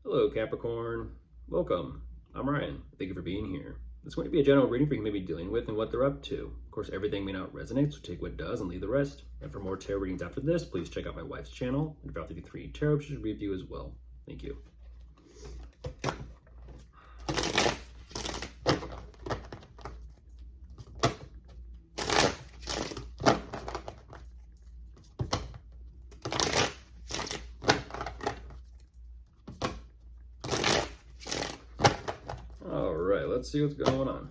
Hello, Capricorn. Welcome. I'm Ryan. Thank you for being here. It's going to be a general reading for you may be dealing with and what they're up to. Of course, everything may not resonate, so take what does and leave the rest. And for more tarot readings after this, please check out my wife's channel. And if you 3 tarot, she should review as well. Thank you. All right, let's see what's going on.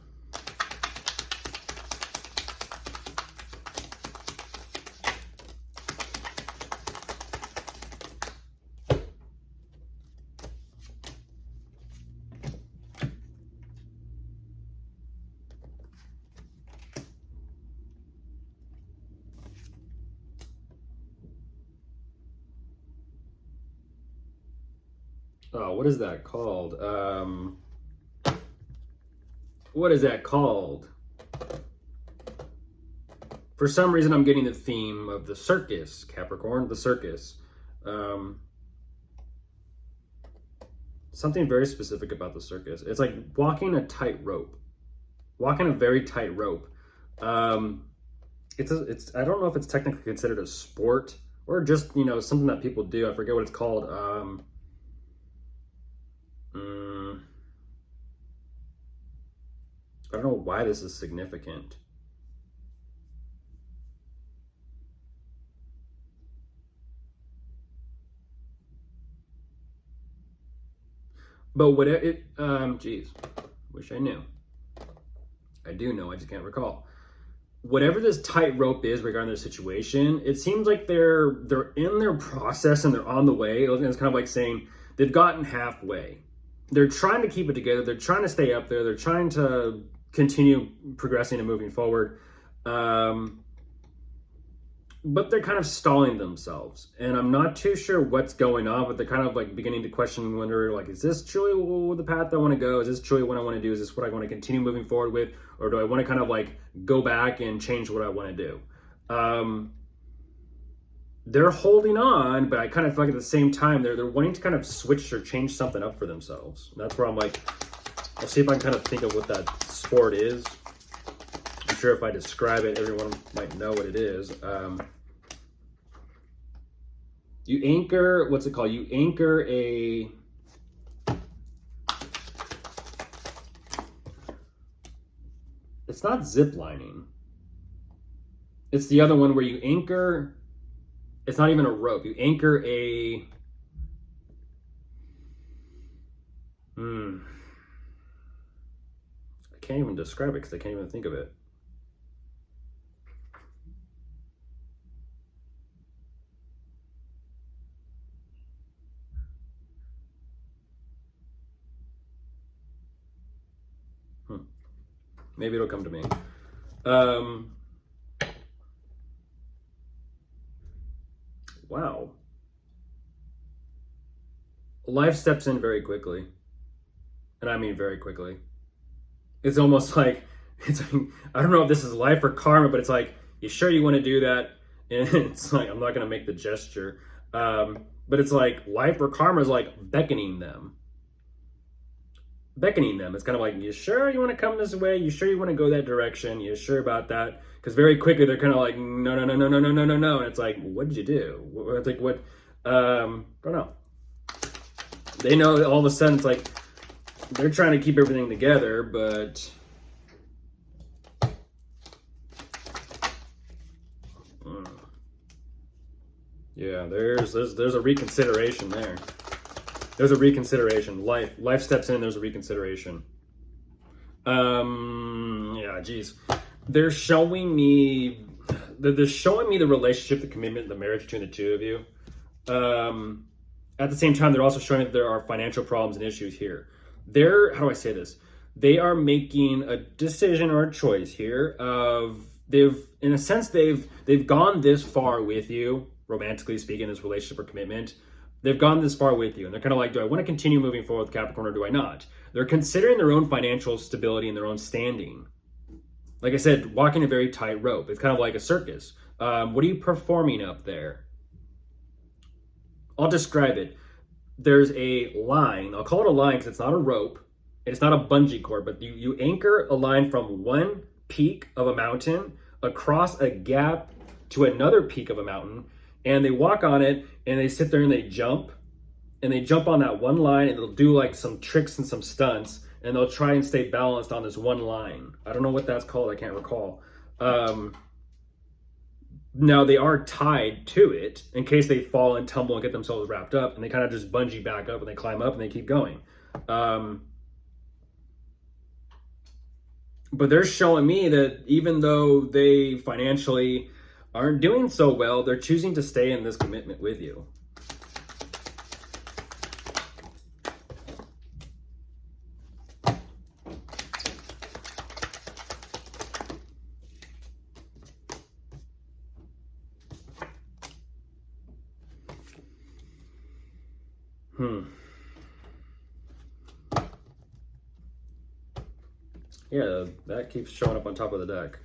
Oh, what is that called? What is that called? For some reason, I'm getting the theme of the circus, Capricorn, the circus. Something very specific about the circus. It's like walking a tightrope, walking a very tight rope. It's I don't know if it's technically considered a sport or just, something that people do. I forget what it's called. I don't know why this is significant. But what geez, wish I knew. I do know, I just can't recall. Whatever this tightrope is regarding their situation, it seems like they're in their process and they're on the way. It's kind of like saying they've gotten halfway. They're trying to keep it together. They're trying to stay up there. They're trying to continue progressing and moving forward. But they're kind of stalling themselves. And I'm not too sure what's going on, but they're kind of like beginning to question, wonder, like, is this truly the path I want to go? Is this truly what I want to do? Is this what I want to continue moving forward with? Or do I want to kind of like go back and change what I want to do? They're holding on, but I kind of feel like at the same time, they're wanting to kind of switch or change something up for themselves. And that's where I'm like, I'll see if I can kind of think of what that sport is. I'm sure if I describe it, everyone might know what it is. You anchor, what's it called? You anchor a, it's not zip lining. It's the other one where you anchor, it's not even a rope. You anchor a, I can't even describe it because I can't even think of it. Maybe it'll come to me. Wow. Life steps in very quickly. And I mean very quickly. It's almost like, it's like, I don't know if this is life or karma, but it's like, you sure you want to do that? And it's like, I'm not going to make the gesture. But it's like life or karma is like beckoning them. It's kind of like, you sure you want to come this way? You sure you want to go that direction? You sure about that? Because very quickly they're kind of like, no. And it's like, what did you do? It's like, what? Don't know. They know all of a sudden it's like, they're trying to keep everything together, but yeah, there's a reconsideration there. There's a reconsideration. Life steps in. There's a reconsideration. Yeah, geez. They're showing me the relationship, the commitment, the marriage between the two of you. At the same time, they're also showing that there are financial problems and issues here. How do I say this? They are making a decision or a choice here of in a sense, they've gone this far with you, romantically speaking, this relationship or commitment. They've gone this far with you, and they're kind of like, do I want to continue moving forward with Capricorn or do I not? They're considering their own financial stability and their own standing. Like I said, walking a very tight rope. It's kind of like a circus. What are you performing up there? I'll describe it. there's a line. I'll call it a line because it's not a rope. It's not a bungee cord, but you anchor a line from one peak of a mountain across a gap to another peak of a mountain, and they walk on it, and they sit there and they jump on that one line, and they'll do like some tricks and some stunts, and they'll try and stay balanced on this one line. I don't know what that's called. I can't recall. Now they are tied to it in case they fall and tumble and get themselves wrapped up, and they kind of just bungee back up and they climb up and they keep going. But they're showing me that even though they financially aren't doing so well, they're choosing to stay in this commitment with you. Yeah, that keeps showing up on top of the deck.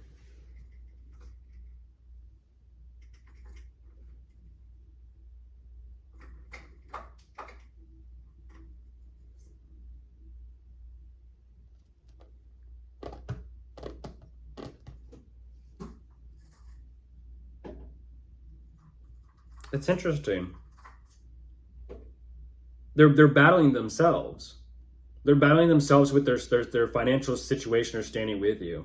It's interesting. They're battling themselves. They're battling themselves with their financial situation or standing with you.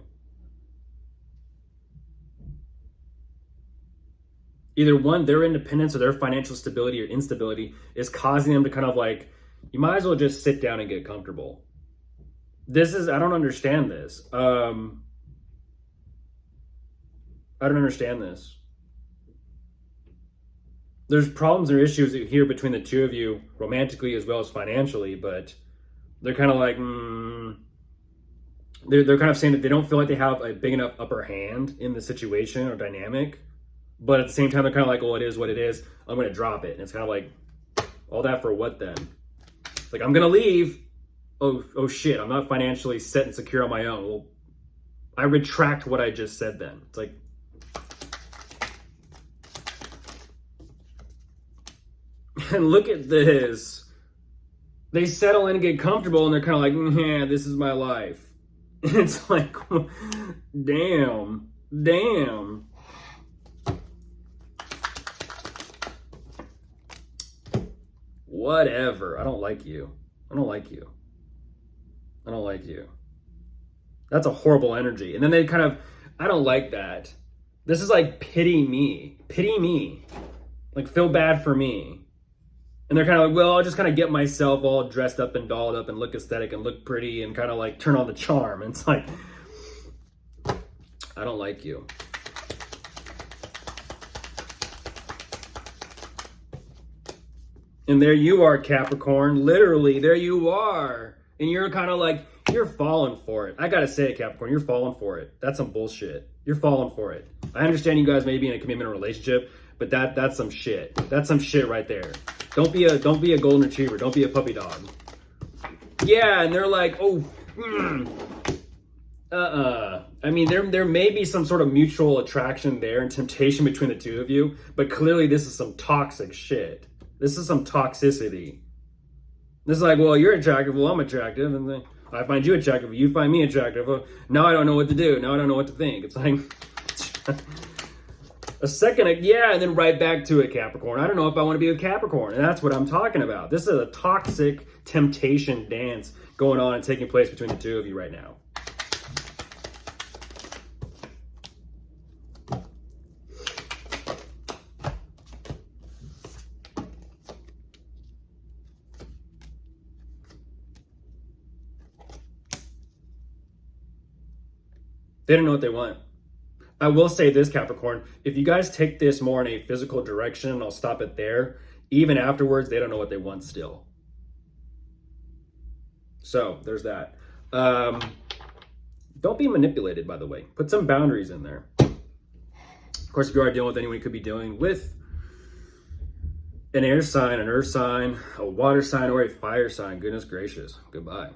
Either one, their independence or their financial stability or instability is causing them to kind of like, you might as well just sit down and get comfortable. I don't understand this. I don't understand this. There's problems or issues here between the two of you, romantically as well as financially, but they're kind of like, they're kind of saying that they don't feel like they have a big enough upper hand in the situation or dynamic, but at the same time, they're kind of like, well, it is what it is. I'm going to drop it. And it's kind of like, all that for what then? Like, I'm going to leave. Oh shit, I'm not financially set and secure on my own. Well, I retract what I just said then. It's like, and look at this. They settle in and get comfortable, and they're kind of like, yeah, this is my life. It's like, damn. Whatever. I don't like you. That's a horrible energy. And then they kind of, I don't like that. This is like, pity me. Like, feel bad for me. And they're kind of like, well, I'll just kind of get myself all dressed up and dolled up and look aesthetic and look pretty and kind of like turn on the charm. And it's like, I don't like you. And there you are, Capricorn. Literally, there you are. And you're kind of like, you're falling for it. I gotta say it, Capricorn, you're falling for it. That's some bullshit. You're falling for it. I understand you guys may be in a commitment or relationship, but that's some shit. That's some shit right there. Don't be a golden retriever. Don't be a puppy dog. Yeah, and they're like, oh, I mean, there may be some sort of mutual attraction there and temptation between the two of you, but clearly this is some toxic shit. This is some toxicity. This is like, well, you're attractive, well, I'm attractive, and then I find you attractive, you find me attractive. Now I don't know what to do. Now I don't know what to think. It's like a second, yeah, and then right back to it, Capricorn. I don't know if I want to be a Capricorn, and that's what I'm talking about. This is a toxic temptation dance going on and taking place between the two of you right now. They don't know what they want. I will say this, Capricorn, if you guys take this more in a physical direction, and I'll stop it there, even afterwards, they don't know what they want still. So there's that. Don't be manipulated, by the way. Put some boundaries in there. Of course, if you are dealing with anyone you could be dealing with an air sign, an earth sign, a water sign, or a fire sign, goodness gracious, goodbye.